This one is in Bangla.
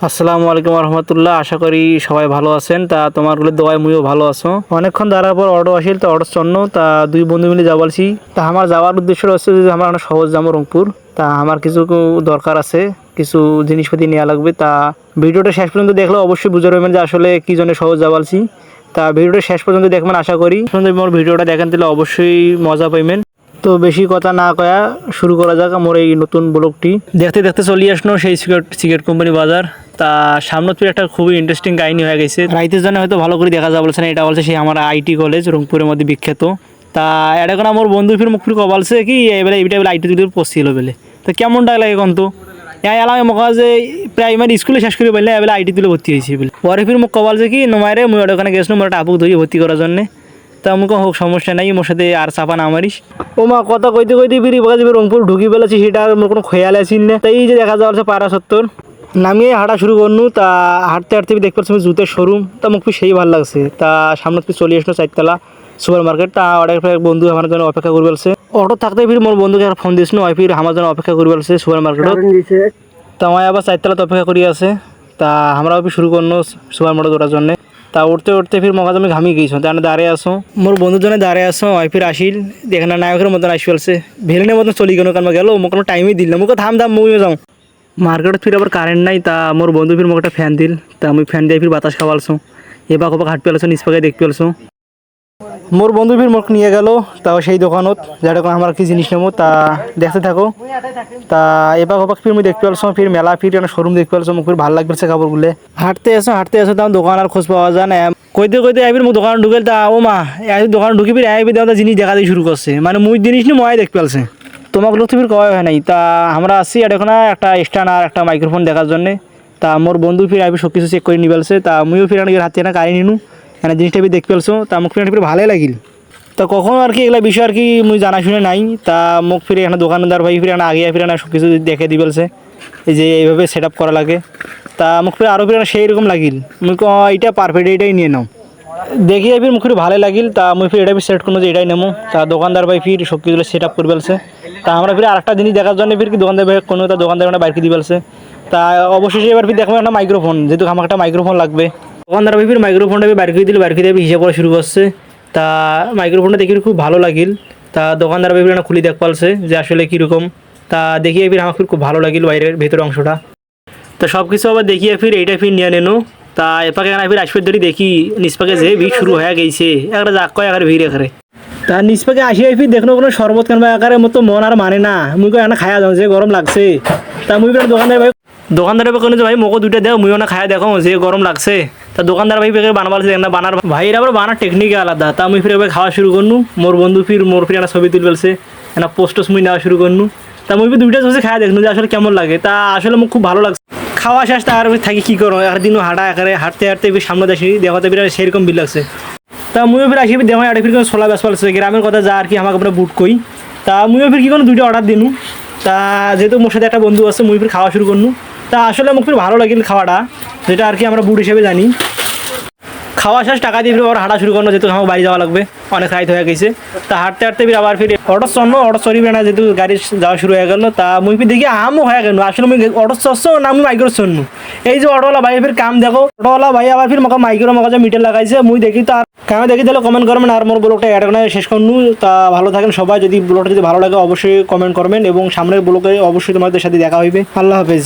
আসসালামু আলাইকুম রহমতুল্লাহ। আশা করি সবাই ভালো আছেন। তা তোমারগুলো দোয়ায় মুইও ভালো আছো। অনেকক্ষণ দাঁড়ার পর অটো আসিল, তো অটোর জন্য তা দুই বন্ধু মিলে যাবালছি। তা আমার যাওয়ার উদ্দেশ্য হচ্ছে যে আমার অনেক সহজ যাবো রংপুর। তা আমার কিছু দরকার আছে, কিছু জিনিসপাতি নেওয়া লাগবে। তা ভিডিওটা শেষ পর্যন্ত দেখলে অবশ্যই বুঝে পারবেন যে আসলে কি জন্য সহজ যাবালছি। তা ভিডিওটা শেষ পর্যন্ত দেখবেন আশা করি। মোর ভিডিওটা দেখেন তাহলে অবশ্যই মজা পাইবেন। তো বেশি কথা না কয়া শুরু করা যাক আমার এই নতুন ব্লগটি। দেখতে দেখতে চলে আসলো সেই সিগারেট কোম্পানি বাজার। তা সামনে তো একটা খুবই ইন্টারেস্টিং কাহিনী হয়ে গেছে। রাইতের জন্য হয়তো ভালো করে দেখা যা বলছে না, এটা বলছে সেই আমার আইটি কলেজ রংপুরের মধ্যে বিখ্যাত। তা এটা এখন আমার বন্ধু ফির মুখ ফির কবালছে কি এবারে এইটা বলে আইটি তুলে পড়ছিল বলে। তো কেমন ডাক লাগে কন্ত এলাম মকা যে প্রাইমারি স্কুলে শেষ করে বললে এবার আইটি তুলে ভর্তি হয়েছি বলে। পরে ফির মুখ কবালছে কি নমারে মুই ওখানে গেছিলাম মোটা আপুক ধরিয়ে ভর্তি করার জন্যে। তা আমাকে হোক সমস্যা নাই, মোর সাথে আর চাপা না মারিস। ও মা কথা কইতে কইতে ফিরি বাজে রংপুর ঢুকি পেলেছি, সেটা আর মোর কোনো খেয়াল আসিন না। তাই এই যে দেখা যাওয়া পাড়া সত্তর নামিয়ে হাঁটা শুরু করনু। তা হাঁটতে হাঁটতে দেখতে পাচ্ছি জুতের শোরুম। তা মুখ সেই ভালো লাগছে। তা সামনে থেকে চলে আসলো চারতলা সুপার মার্কেট। তা অনেক বন্ধু আমার জন্য অপেক্ষা করে ফেলছে। অটো থাকতে ফির মোর বন্ধুকে ফোন দিয়েছিল, ওই ফির আমার জন্য অপেক্ষা করে ফেলছে সুপার মার্কেটত। তা আমার আবার চারতলাতে অপেক্ষা করিয়ে আছে। তা আমরাও শুরু করলো সুপার মার্কেট ওঠার জন্য। তা উঠতে উঠতে ফির মগা আমি ঘামিয়ে গেছো। তা দাঁড়িয়ে আসো মোর বন্ধুর জন্য দাঁড়িয়ে আসো। ওই ফির আসিল দেখেন নায়কের মতন আসি ফেলছে, ভেলেনের মতন চলি গেল কারণ গেল মোক কোনো টাইমই দিল না। মুখে থাম থাম মুইও যাও। মার্কেটত ফির আবার কারেন্ট নাই। তা মোর বন্ধু ফির মোক একটা ফ্যান দিল। তা আমি ফ্যান দিয়ে ফির বাতাস খাওয়ালছো। এবার ওপাক হাঁট পেলাছো, নিচ পাকে দেখতে পেলছো। মোর বন্ধু ফির মোক নিয়ে গেল তাও সেই দোকানত যেটা আমার কি জিনিস নেবো। তা দেখতে থাকো। তা এবার ওপাক ফির মুই দেখতে পারছো ফির মেলা ফির শোরুম দেখতে পারছো। মুখ ফির ভালো লাগছে কাপড়গুলো। হাঁটতে আসো তাও দোকান আর খোঁজ পাওয়া যায় না। কইতে কইতে আইবির মুখ দোকান ঢুকেল। তা ও মা দোকান ঢুকি ফির আইবি দেওয়া জিনিস দেখা দিয়ে শুরু করছে, মানে মুই জিনিস নি ময় দেখতে পালছে। তোমাকে লোক ফির কয় হয় নাই। তা আমরা আসছি আর এখন একটা স্ট্যান্ড আর একটা মাইক্রোফোন দেখার জন্যে। তা মোর বন্ধু ফির আইবি সব কিছু চেক করে নিয়ে পেলছে। তা মুইও ফির হাতে না গাড়ি নিনু এখানে জিনিসটা দেখতে পেলছো। তা মুখ ফির ফির ভালোই লাগিল। তা কখনো আর কি এগুলা বিষয় আর কি মুই জানা শুনে নাই। তা মুখ ফিরে এখানে দোকানদার ভাই ফিরে আগে ফিরে সব কিছু দেখে দিয়ে বলছে এই যে এইভাবে সেট আপ করা লাগে। তা মুখ ফিরে আরও ফিরে সেই রকম লাগিল। মুই এইটা পারফেক্ট, এইটাই নিয়ে নাও। দেখি ফির মুখ ফির ভালো লাগিল। তা মুই ফির এটা সেট করবো যে এটাই নেবো। তা দোকানদার ভাই ফির সব কিছু সেট আপ করে ফেলছে। তা আমরা ফির আরেকটা জিনিস দেখার জন্য ফির কি দোকানদার ভাই কোনো তা দোকানদার বাইরে দিয়ে ফেলছে। তা অবশেষে এবার ফির দেখবো একটা মাইক্রোফোন, যেহেতু আমার একটা মাইক্রোফোন লাগবে। দোকানদার ভাই ফির মাইক্রোফোনটা বাইরে দিয়ে দিল, বাইরে দিয়ে হিসাব করা শুরু করছে। তা মাইক্রোফোনটা দেখি খুব ভালো লাগিল। তা দোকানদার ভাই খুলি দেখ পালছে যে আসলে কীরকম। তা দেখিয়ে ফির আমার খুব ভালো লাগিল বাইরের ভেতরের অংশটা। তো সব কিছু আবার দেখিয়ে ফির এইটা ফির নিয়ে নেনো। তা এপাকে ফির আসবে ধরি দেখি নিষ্পাকে যে ভিড় শুরু হয়ে গেছে, একটা যাক কয় আকারে ভিড় এখানে। তা নিষ্পাকে আসিয়ে ফির দেখলো কোনো শরবত কানবা আকারের মতো মন আর মানে না। মুই এখানে খায়া যাও যে গরম লাগছে। তা মুই দোকানদারের কোনো যে ভাই মোকে দুইটা দেও, মুইও না খায়া দেখো যে গরম লাগছে। তা দোকানদার ভাই বানাবার বানার ভাইয়ের আবার বানার টেকনিক আলাদা। তা মুই ফির খাওয়া শুরু করনু। মোর বন্ধু ফির মোর ফির একটা ছবি তুলে ফেলছে, একটা পোস্টস মুই নেওয়া শুরু করনু। তা মুই দুইটা বসে খায়া দেখনু যে আসলে কেমন লাগে। তা আসলে মুখ খুব ভালো লাগছে। খাওয়া শেষ তার থাকি কী করো একদিনও হাঁটা একারে হাঁটতে হাঁটতে সামনে দেখি দেখাতে বিরাট সেরকম বিল লাগছে। তা মুইও ফির আসি দেওয়া একটা ফির ছোলা ব্যাস পালছে গ্রামের কথা যা আর কি আমাকে আমরা বুট কই। তা মুইও ফির কি কোনো দুইটা অর্ডার দিনু। তা যেহেতু মোর সাথে একটা বন্ধু আছে মুই ফির খাওয়া শুরু করনু। তা আসলে মুখ ফির ভালো লাগিল খাওয়াটা, যেটা আর কি আমরা বুট হিসেবে জানি। খাওয়া শেষ টাকা দিয়ে ফির আবার হাঁটা শুরু করলো, যেহেতু আমার বাড়ি যাওয়া লাগবে, অনেক রাইত হয়ে গেছে। তা হাঁটতে হাঁটতে ফির আবার ফির অটো চড়িবে না, যেহেতু গাড়ি যাওয়া শুরু হয়ে গেল। তা মুই ফির দেখি আমও হয়ে গেল আসলে মুই অটো চড়ছো না আমি মাইক্রো চড়নু। এই যে অটোওয়ালা ভাই ফির কাম দেখো, অটোওয়ালা ভাই আবার ফির মকা মাইক্রো মকা মিটার লাগাইছে। মুই দেখি তো আর কামে দেখি তাহলে কমেন্ট করবেন। আর মোর ব্লগটা অ্যাড করে শেষ করনু। তা ভালো থাকেন সবাই। যদি ব্লগটা যদি ভালো লাগে অবশ্যই কমেন্ট করবেন এবং সামনের ব্লগে অবশ্যই তোমাদের সাথে দেখা হইবে। আল্লাহ হাফেজ।